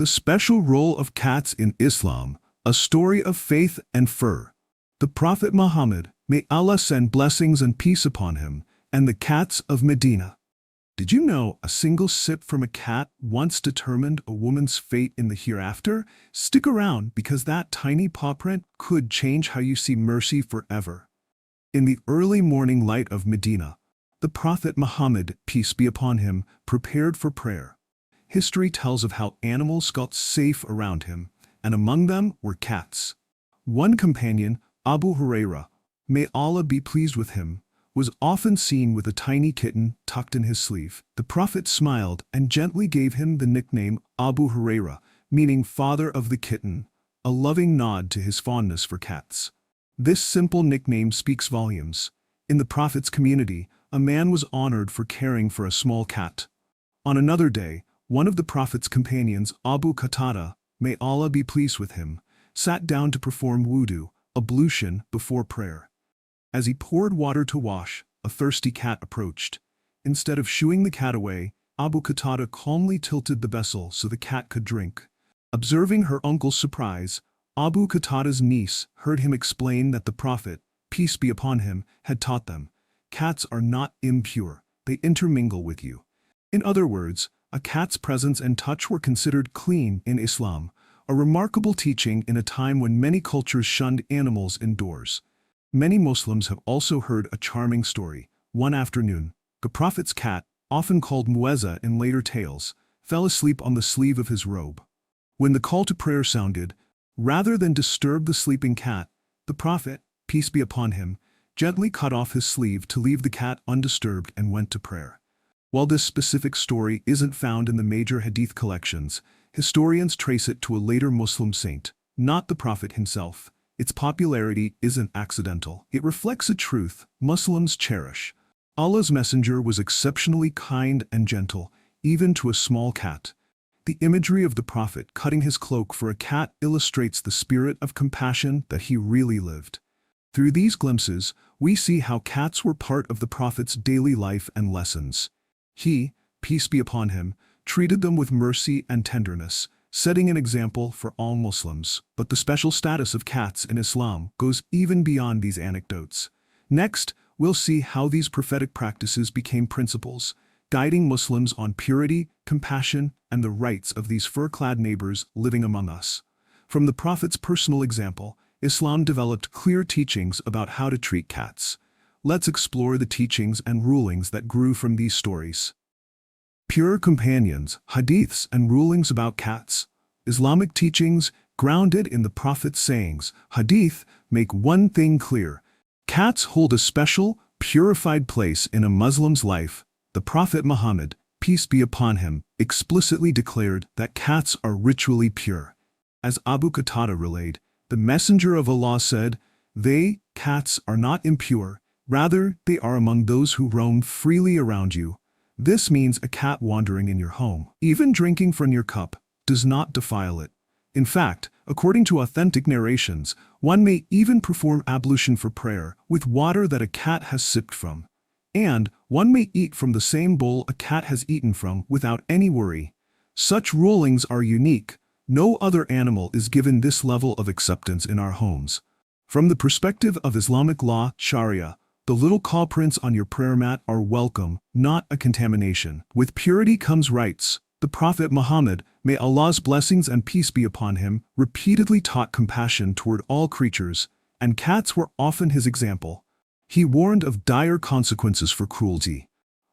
The special role of cats in Islam, a story of faith and fur. The Prophet Muhammad, may Allah send blessings and peace upon him, and the cats of Medina. Did you know a single sip from a cat once determined a woman's fate in the hereafter? Stick around because that tiny paw print could change how you see mercy forever. In the early morning light of Medina, the Prophet Muhammad, peace be upon him, prepared for prayer. History tells of how animals got safe around him, and among them were cats. One companion, Abu Huraira, may Allah be pleased with him, was often seen with a tiny kitten tucked in his sleeve. The Prophet smiled and gently gave him the nickname Abu Huraira, meaning father of the kitten, a loving nod to his fondness for cats. This simple nickname speaks volumes. In the Prophet's community, a man was honored for caring for a small cat. On another day, one of the Prophet's companions, Abu Qatada, may Allah be pleased with him, sat down to perform wudu, ablution, before prayer. As he poured water to wash, a thirsty cat approached. Instead of shooing the cat away, Abu Qatada calmly tilted the vessel so the cat could drink. Observing her uncle's surprise, Abu Qatada's niece heard him explain that the Prophet, peace be upon him, had taught them, "Cats are not impure, they intermingle with you." In other words, a cat's presence and touch were considered clean in Islam, a remarkable teaching in a time when many cultures shunned animals indoors. Many Muslims have also heard a charming story. One afternoon, the Prophet's cat, often called Muezza in later tales, fell asleep on the sleeve of his robe. When the call to prayer sounded, rather than disturb the sleeping cat, the Prophet, peace be upon him, gently cut off his sleeve to leave the cat undisturbed and went to prayer. While this specific story isn't found in the major hadith collections, historians trace it to a later Muslim saint, not the Prophet himself. Its popularity isn't accidental. It reflects a truth Muslims cherish. Allah's messenger was exceptionally kind and gentle, even to a small cat. The imagery of the Prophet cutting his cloak for a cat illustrates the spirit of compassion that he really lived. Through these glimpses, we see how cats were part of the Prophet's daily life and lessons. He, peace be upon him, treated them with mercy and tenderness, setting an example for all Muslims. But the special status of cats in Islam goes even beyond these anecdotes. Next, we'll see how these prophetic practices became principles, guiding Muslims on purity, compassion, and the rights of these fur-clad neighbors living among us. From the Prophet's personal example, Islam developed clear teachings about how to treat cats. Let's explore the teachings and rulings that grew from these stories. Pure companions, hadiths, and rulings about cats. Islamic teachings, grounded in the Prophet's sayings, hadith, make one thing clear. Cats hold a special, purified place in a Muslim's life. The Prophet Muhammad, peace be upon him, explicitly declared that cats are ritually pure. As Abu Qatada relayed, the Messenger of Allah said, "They, cats, are not impure, rather they are among those who roam freely around you." This means a cat wandering in your home, even drinking from your cup, does not defile it. In fact, according to authentic narrations, one may even perform ablution for prayer with water that a cat has sipped from. And one may eat from the same bowl a cat has eaten from without any worry. Such rulings are unique. No other animal is given this level of acceptance in our homes. From the perspective of Islamic law, Sharia, the little paw prints on your prayer mat are welcome, not a contamination. With purity comes rights. The Prophet Muhammad, may Allah's blessings and peace be upon him, repeatedly taught compassion toward all creatures, and cats were often his example. He warned of dire consequences for cruelty.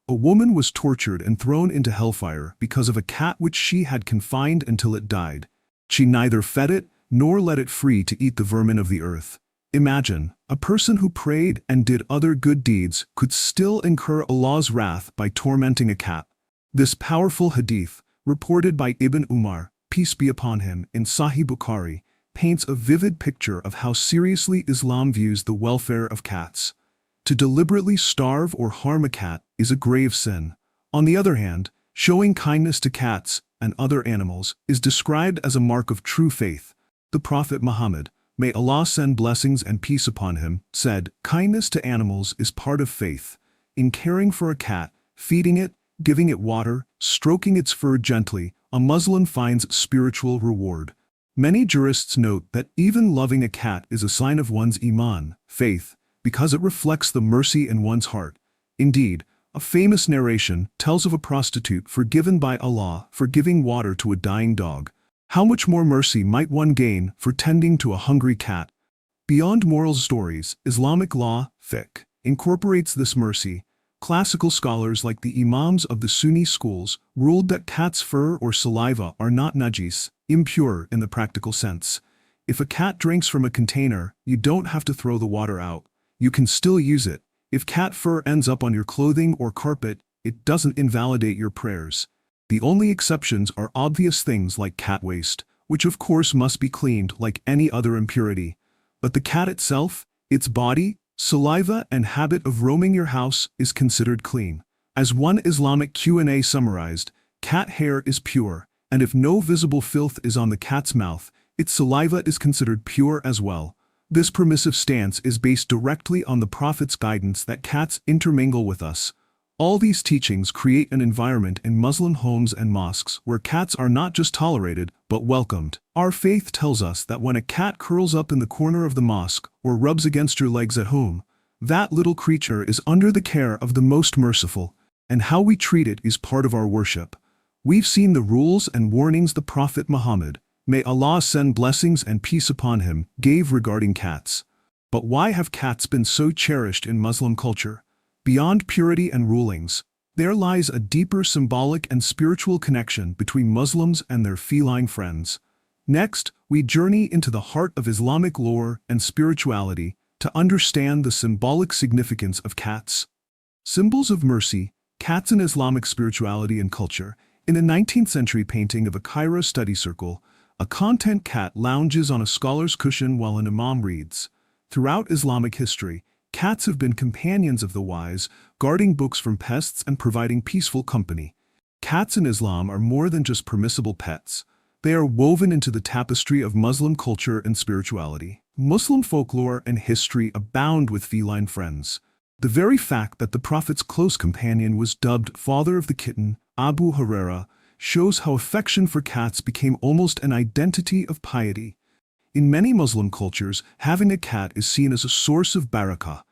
A woman was tortured and thrown into hellfire because of a cat which she had confined until it died. She neither fed it nor let it free to eat the vermin of the earth. Imagine, a person who prayed and did other good deeds could still incur Allah's wrath by tormenting a cat. This powerful hadith, reported by Ibn Umar, peace be upon him, in Sahih Bukhari, paints a vivid picture of how seriously Islam views the welfare of cats. To deliberately starve or harm a cat is a grave sin. On the other hand, showing kindness to cats and other animals is described as a mark of true faith. The Prophet Muhammad, may Allah send blessings and peace upon him, said, "Kindness to animals is part of faith. In caring for a cat, feeding it, giving it water, stroking its fur gently, a Muslim finds spiritual reward. Many jurists note that even loving a cat is a sign of one's iman, faith, because it reflects the mercy in one's heart. Indeed, a famous narration tells of a prostitute forgiven by Allah for giving water to a dying dog. How much more mercy might one gain for tending to a hungry cat? Beyond moral stories, Islamic law, fiqh, incorporates this mercy. Classical scholars like the imams of the Sunni schools ruled that cat's fur or saliva are not najis, impure in the practical sense. If a cat drinks from a container, you don't have to throw the water out. You can still use it. If cat fur ends up on your clothing or carpet, it doesn't invalidate your prayers. The only exceptions are obvious things like cat waste, which of course must be cleaned like any other impurity. But the cat itself, its body, saliva and habit of roaming your house is considered clean. As one Islamic Q&A summarized, cat hair is pure, and if no visible filth is on the cat's mouth, its saliva is considered pure as well. This permissive stance is based directly on the Prophet's guidance that cats intermingle with us. All these teachings create an environment in Muslim homes and mosques where cats are not just tolerated, but welcomed. Our faith tells us that when a cat curls up in the corner of the mosque or rubs against your legs at home, that little creature is under the care of the Most Merciful, and how we treat it is part of our worship. We've seen the rules and warnings the Prophet Muhammad, may Allah send blessings and peace upon him, gave regarding cats. But why have cats been so cherished in Muslim culture? Beyond purity and rulings, there lies a deeper symbolic and spiritual connection between Muslims and their feline friends. Next, we journey into the heart of Islamic lore and spirituality to understand the symbolic significance of cats. Symbols of mercy, cats in Islamic spirituality and culture. In a 19th century painting of a Cairo study circle, a content cat lounges on a scholar's cushion while an imam reads. Throughout Islamic history, cats have been companions of the wise, guarding books from pests and providing peaceful company. Cats in Islam are more than just permissible pets. They are woven into the tapestry of Muslim culture and spirituality. Muslim folklore and history abound with feline friends. The very fact that the Prophet's close companion was dubbed father of the kitten, Abu Huraira, shows how affection for cats became almost an identity of piety. In many Muslim cultures, having a cat is seen as a source of barakah,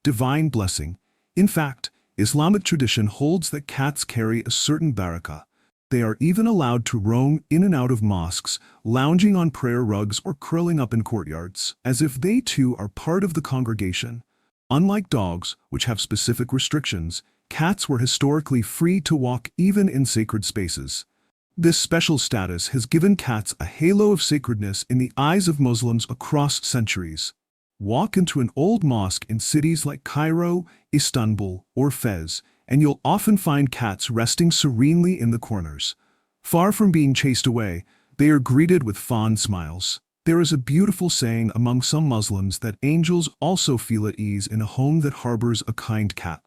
divine blessing. In fact, Islamic tradition holds that cats carry a certain barakah. They are even allowed to roam in and out of mosques, lounging on prayer rugs or curling up in courtyards, as if they too are part of the congregation. Unlike dogs, which have specific restrictions, cats were historically free to walk even in sacred spaces. This special status has given cats a halo of sacredness in the eyes of Muslims across centuries. Walk into an old mosque in cities like Cairo, Istanbul, or Fez, and you'll often find cats resting serenely in the corners. Far from being chased away, they are greeted with fond smiles. There is a beautiful saying among some Muslims that angels also feel at ease in a home that harbors a kind cat.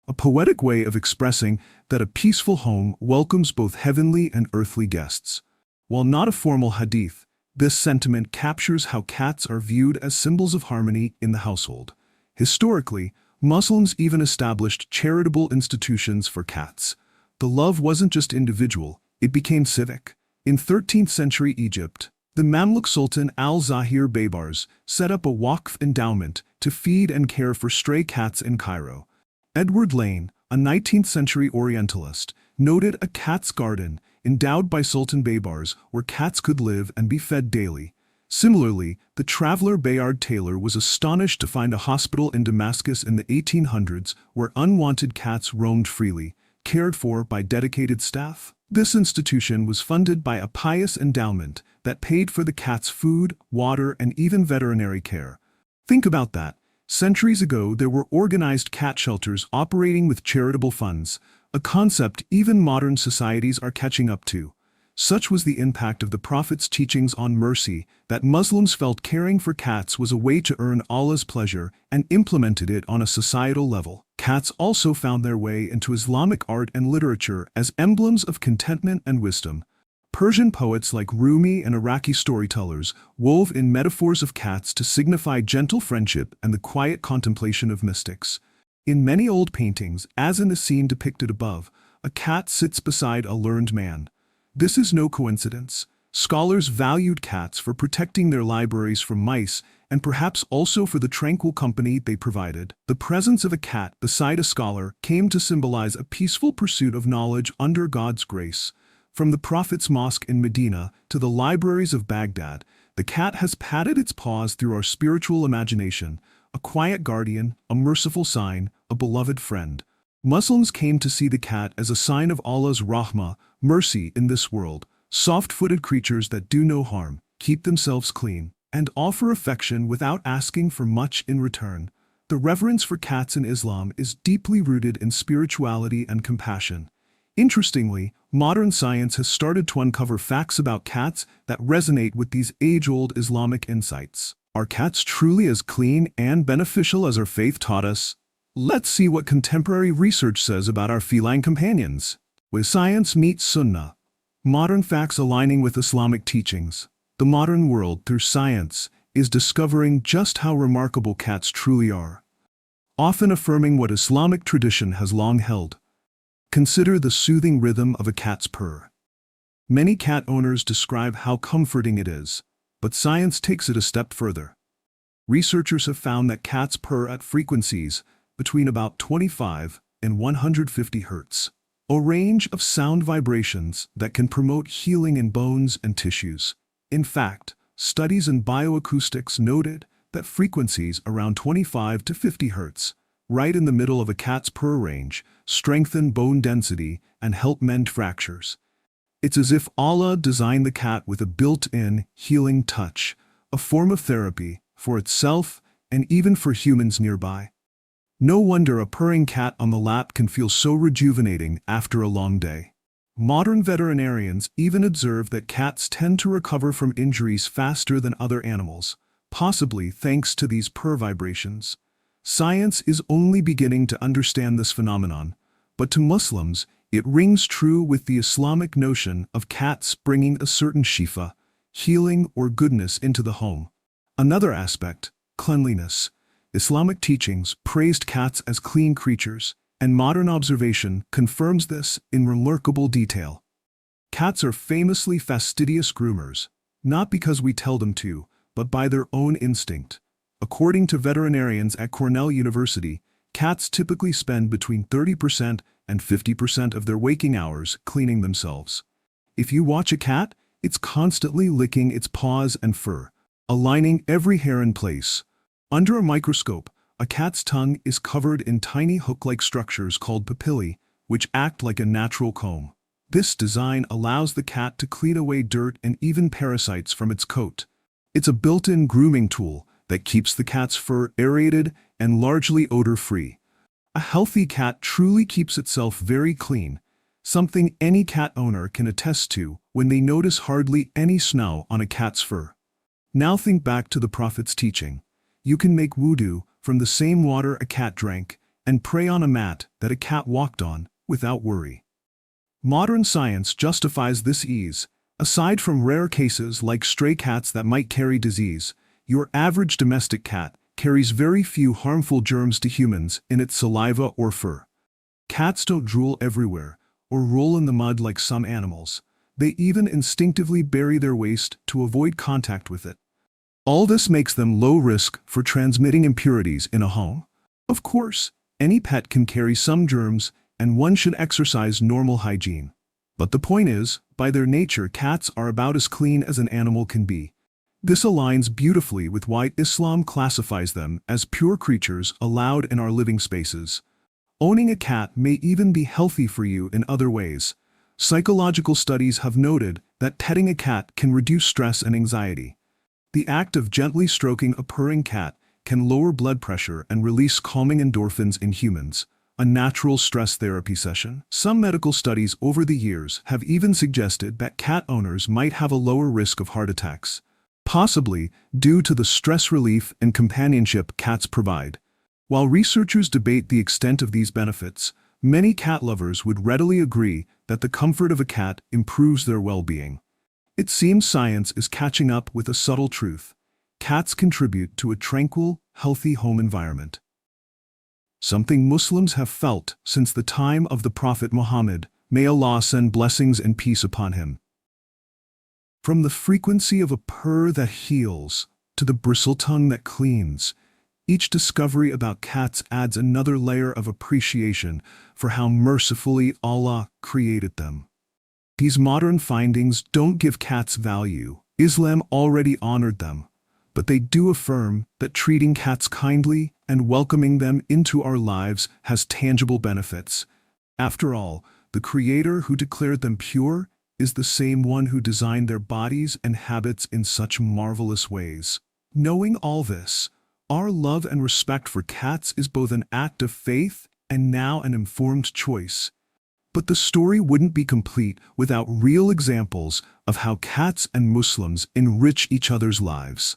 A poetic way of expressing that a peaceful home welcomes both heavenly and earthly guests. While not a formal hadith, this sentiment captures how cats are viewed as symbols of harmony in the household. Historically, Muslims even established charitable institutions for cats. The love wasn't just individual, it became civic. In 13th century Egypt, the Mamluk Sultan al-Zahir Baybars set up a waqf endowment to feed and care for stray cats in Cairo. Edward Lane, a 19th century Orientalist, noted a cat's garden endowed by Sultan Baybars where cats could live and be fed daily. Similarly, the traveler Bayard Taylor was astonished to find a hospital in Damascus in the 1800s where unwanted cats roamed freely, cared for by dedicated staff. This institution was funded by a pious endowment that paid for the cat's food, water, and even veterinary care. Think about that. Centuries ago, there were organized cat shelters operating with charitable funds, a concept even modern societies are catching up to. Such was the impact of the Prophet's teachings on mercy that Muslims felt caring for cats was a way to earn Allah's pleasure and implemented it on a societal level. Cats also found their way into Islamic art and literature as emblems of contentment and wisdom. Persian poets like Rumi and Iraqi storytellers wove in metaphors of cats to signify gentle friendship and the quiet contemplation of mystics. In many old paintings, as in the scene depicted above, a cat sits beside a learned man. This is no coincidence. Scholars valued cats for protecting their libraries from mice and perhaps also for the tranquil company they provided. The presence of a cat beside a scholar came to symbolize a peaceful pursuit of knowledge under God's grace. From the Prophet's mosque in Medina to the libraries of Baghdad, the cat has patted its paws through our spiritual imagination, a quiet guardian, a merciful sign, a beloved friend. Muslims came to see the cat as a sign of Allah's rahmah, mercy in this world. Soft-footed creatures that do no harm, keep themselves clean, and offer affection without asking for much in return. The reverence for cats in Islam is deeply rooted in spirituality and compassion. Interestingly, modern science has started to uncover facts about cats that resonate with these age-old Islamic insights. Are cats truly as clean and beneficial as our faith taught us? Let's see what contemporary research says about our feline companions. With science meets sunnah. Modern facts aligning with Islamic teachings. The modern world, through science, is discovering just how remarkable cats truly are, often affirming what Islamic tradition has long held. Consider the soothing rhythm of a cat's purr. Many cat owners describe how comforting it is, but science takes it a step further. Researchers have found that cats purr at frequencies between about 25 and 150 hertz. A range of sound vibrations that can promote healing in bones and tissues. In fact, studies in bioacoustics noted that frequencies around 25 to 50 hertz, right in the middle of a cat's purr range, strengthen bone density and help mend fractures. It's as if Allah designed the cat with a built-in healing touch, a form of therapy for itself and even for humans nearby. No wonder a purring cat on the lap can feel so rejuvenating after a long day. Modern veterinarians even observe that cats tend to recover from injuries faster than other animals, possibly thanks to these purr vibrations. Science is only beginning to understand this phenomenon, but to Muslims, it rings true with the Islamic notion of cats bringing a certain shifa, healing or goodness into the home. Another aspect, cleanliness. Islamic teachings praised cats as clean creatures, and modern observation confirms this in remarkable detail. Cats are famously fastidious groomers, not because we tell them to, but by their own instinct. According to veterinarians at Cornell University, cats typically spend between 30% and 50% of their waking hours cleaning themselves. If you watch a cat, it's constantly licking its paws and fur, aligning every hair in place. Under a microscope, a cat's tongue is covered in tiny hook-like structures called papillae, which act like a natural comb. This design allows the cat to clean away dirt and even parasites from its coat. It's a built-in grooming tool that keeps the cat's fur aerated and largely odor-free. A healthy cat truly keeps itself very clean, something any cat owner can attest to when they notice hardly any snow on a cat's fur. Now think back to the Prophet's teaching. You can make wudu from the same water a cat drank and pray on a mat that a cat walked on without worry. Modern science justifies this ease. Aside from rare cases like stray cats that might carry disease, your average domestic cat carries very few harmful germs to humans in its saliva or fur. Cats don't drool everywhere or roll in the mud like some animals. They even instinctively bury their waste to avoid contact with it. All this makes them low risk for transmitting impurities in a home. Of course, any pet can carry some germs, and one should exercise normal hygiene. But the point is, by their nature, cats are about as clean as an animal can be. This aligns beautifully with why Islam classifies them as pure creatures allowed in our living spaces. Owning a cat may even be healthy for you in other ways. Psychological studies have noted that petting a cat can reduce stress and anxiety. The act of gently stroking a purring cat can lower blood pressure and release calming endorphins in humans, a natural stress therapy session. Some medical studies over the years have even suggested that cat owners might have a lower risk of heart attacks, possibly due to the stress relief and companionship cats provide. While researchers debate the extent of these benefits, many cat lovers would readily agree that the comfort of a cat improves their well-being. It seems science is catching up with a subtle truth. Cats contribute to a tranquil, healthy home environment. Something Muslims have felt since the time of the Prophet Muhammad, may Allah send blessings and peace upon him. From the frequency of a purr that heals to the bristle tongue that cleans, each discovery about cats adds another layer of appreciation for how mercifully Allah created them. These modern findings don't give cats value. Islam already honored them, but they do affirm that treating cats kindly and welcoming them into our lives has tangible benefits. After all, the Creator who declared them pure is the same one who designed their bodies and habits in such marvelous ways. Knowing all this, our love and respect for cats is both an act of faith and now an informed choice. But the story wouldn't be complete without real examples of how cats and Muslims enrich each other's lives.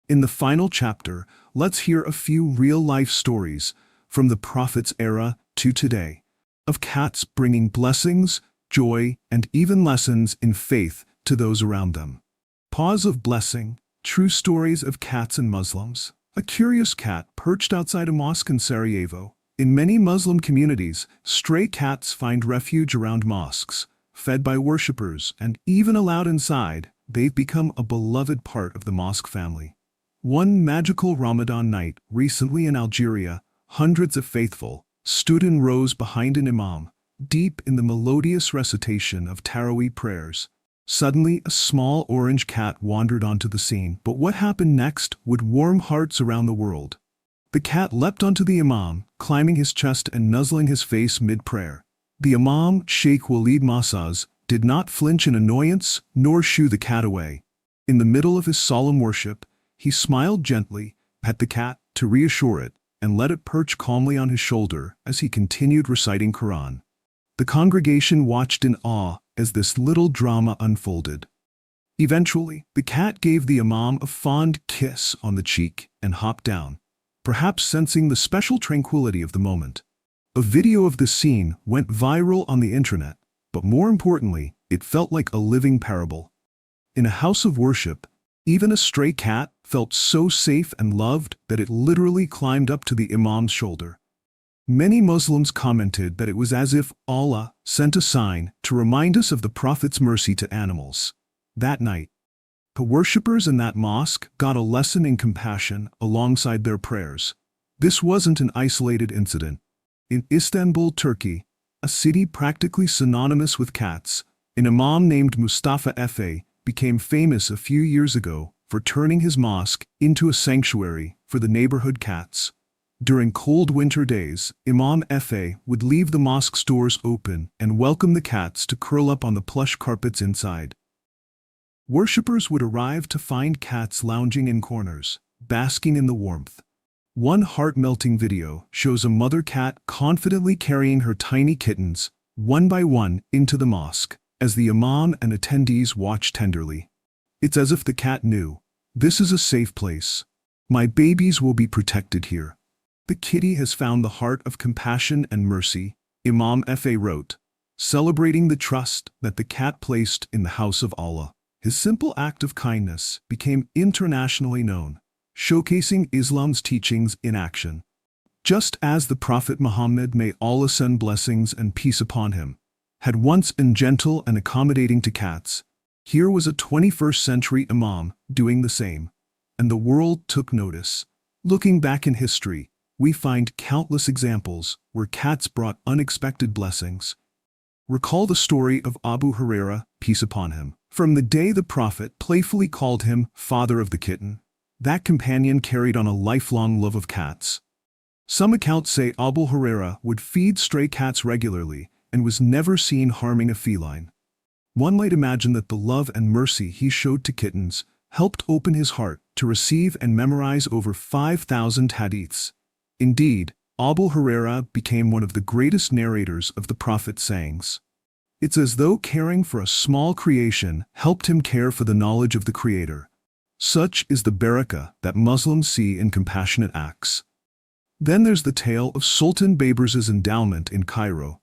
In the final chapter, let's hear a few real-life stories from the Prophet's era to today, of cats bringing blessings, joy, and even lessons in faith to those around them. Pause of blessing, true stories of cats and Muslims. A curious cat perched outside a mosque in Sarajevo. In many Muslim communities, stray cats find refuge around mosques, fed by worshippers, and even allowed inside. They've become a beloved part of the mosque family. One magical Ramadan night, recently in Algeria, hundreds of faithful stood in rows behind an imam, deep in the melodious recitation of Taraweeh prayers. Suddenly, a small orange cat wandered onto the scene, but what happened next would warm hearts around the world. The cat leapt onto the imam, climbing his chest and nuzzling his face mid-prayer. The imam, Sheikh Walid Massaz, did not flinch in annoyance nor shoo the cat away. In the middle of his solemn worship, he smiled gently at the cat to reassure it and let it perch calmly on his shoulder as he continued reciting Quran. The congregation watched in awe as this little drama unfolded. Eventually, the cat gave the imam a fond kiss on the cheek and hopped down, perhaps sensing the special tranquility of the moment. A video of this scene went viral on the internet, but more importantly, it felt like a living parable. In a house of worship, even a stray cat felt so safe and loved that it literally climbed up to the imam's shoulder. Many Muslims commented that it was as if Allah sent a sign to remind us of the Prophet's mercy to animals. That night, the worshippers in that mosque got a lesson in compassion alongside their prayers. This wasn't an isolated incident. In Istanbul, Turkey, a city practically synonymous with cats, an imam named Mustafa Efe became famous a few years ago for turning his mosque into a sanctuary for the neighborhood cats. During cold winter days, Imam Efe would leave the mosque's doors open and welcome the cats to curl up on the plush carpets inside. Worshippers would arrive to find cats lounging in corners, basking in the warmth. One heart-melting video shows a mother cat confidently carrying her tiny kittens, one by one, into the mosque, as the imam and attendees watch tenderly. It's as if the cat knew, "This is a safe place. My babies will be protected here." The kitty has found the heart of compassion and mercy, Imam Efe wrote, celebrating the trust that the cat placed in the house of Allah. His simple act of kindness became internationally known, showcasing Islam's teachings in action. Just as the Prophet Muhammad, may Allah send blessings and peace upon him, had once been gentle and accommodating to cats, here was a 21st century imam doing the same, and the world took notice. Looking back in history, we find countless examples where cats brought unexpected blessings. Recall the story of Abu Huraira, peace upon him. From the day the Prophet playfully called him father of the kitten, that companion carried on a lifelong love of cats. Some accounts say Abu Huraira would feed stray cats regularly and was never seen harming a feline. One might imagine that the love and mercy he showed to kittens helped open his heart to receive and memorize over 5,000 hadiths. Indeed, Abu Huraira became one of the greatest narrators of the Prophet's sayings. It's as though caring for a small creation helped him care for the knowledge of the Creator. Such is the barakah that Muslims see in compassionate acts. Then there's the tale of Sultan Baybars' endowment in Cairo.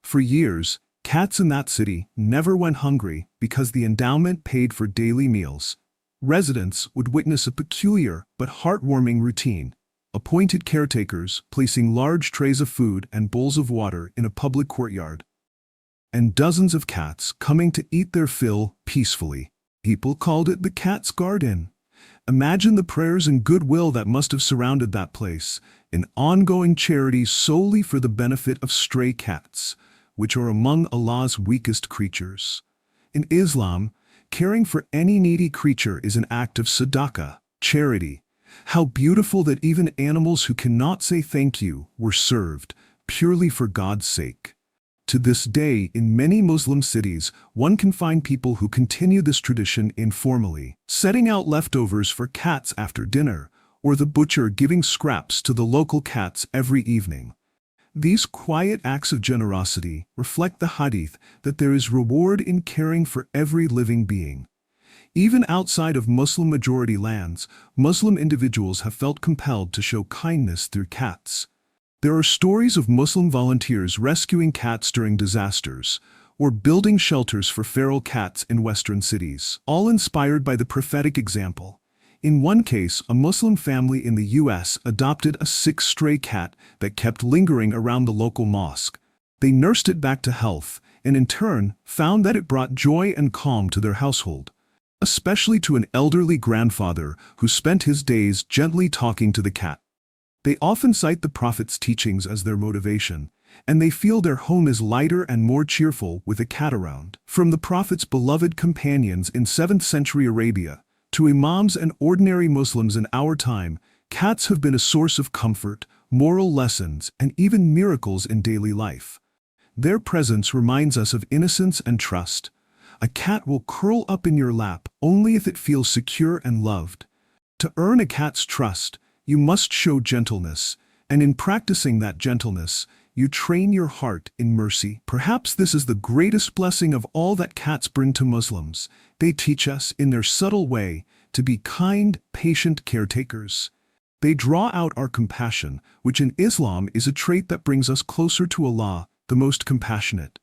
For years, cats in that city never went hungry because the endowment paid for daily meals. Residents would witness a peculiar but heartwarming routine: appointed caretakers placing large trays of food and bowls of water in a public courtyard, and dozens of cats coming to eat their fill peacefully. People called it the cat's garden. Imagine the prayers and goodwill that must have surrounded that place, an ongoing charity solely for the benefit of stray cats, which are among Allah's weakest creatures. In Islam, caring for any needy creature is an act of sadaqah, charity. How beautiful that even animals who cannot say thank you were served, purely for God's sake. To this day, in many Muslim cities, one can find people who continue this tradition informally, setting out leftovers for cats after dinner, or the butcher giving scraps to the local cats every evening. These quiet acts of generosity reflect the hadith that there is reward in caring for every living being. Even outside of Muslim-majority lands, Muslim individuals have felt compelled to show kindness through cats. There are stories of Muslim volunteers rescuing cats during disasters, or building shelters for feral cats in Western cities, all inspired by the prophetic example. In one case, a Muslim family in the U.S. adopted a sick stray cat that kept lingering around the local mosque. They nursed it back to health, and in turn, found that it brought joy and calm to their household, especially to an elderly grandfather who spent his days gently talking to the cat. They often cite the Prophet's teachings as their motivation, and they feel their home is lighter and more cheerful with a cat around. From the Prophet's beloved companions in 7th century Arabia, to imams and ordinary Muslims in our time, cats have been a source of comfort, moral lessons, and even miracles in daily life. Their presence reminds us of innocence and trust. A cat will curl up in your lap only if it feels secure and loved. To earn a cat's trust, you must show gentleness, and in practicing that gentleness, you train your heart in mercy. Perhaps this is the greatest blessing of all that cats bring to Muslims. They teach us, in their subtle way, to be kind, patient caretakers. They draw out our compassion, which in Islam is a trait that brings us closer to Allah, the most compassionate.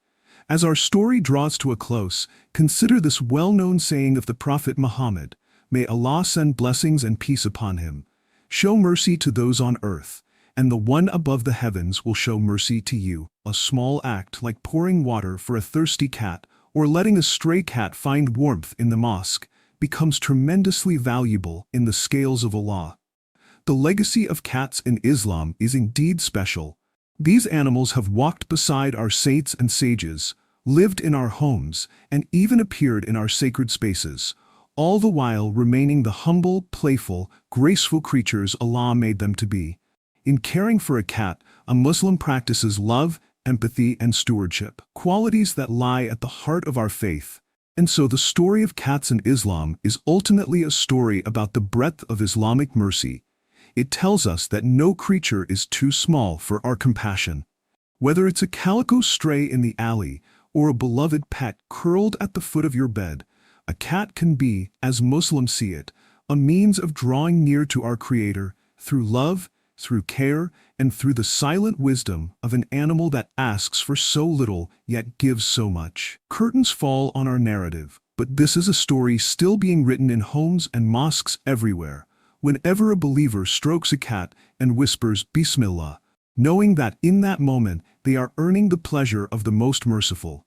As our story draws to a close, consider this well-known saying of the Prophet Muhammad, "May Allah send blessings and peace upon him. Show mercy to those on earth, and the one above the heavens will show mercy to you." A small act like pouring water for a thirsty cat or letting a stray cat find warmth in the mosque becomes tremendously valuable in the scales of Allah. The legacy of cats in Islam is indeed special. These animals have walked beside our saints and sages, lived in our homes, and even appeared in our sacred spaces, all the while remaining the humble, playful, graceful creatures Allah made them to be. In caring for a cat, a Muslim practices love, empathy, and stewardship, qualities that lie at the heart of our faith. And so the story of cats in Islam is ultimately a story about the breadth of Islamic mercy. It tells us that no creature is too small for our compassion. Whether it's a calico stray in the alley or a beloved pet curled at the foot of your bed, a cat can be, as Muslims see it, a means of drawing near to our Creator through love, through care, and through the silent wisdom of an animal that asks for so little yet gives so much. Curtains fall on our narrative, but this is a story still being written in homes and mosques everywhere. Whenever a believer strokes a cat and whispers Bismillah, knowing that in that moment they are earning the pleasure of the most merciful,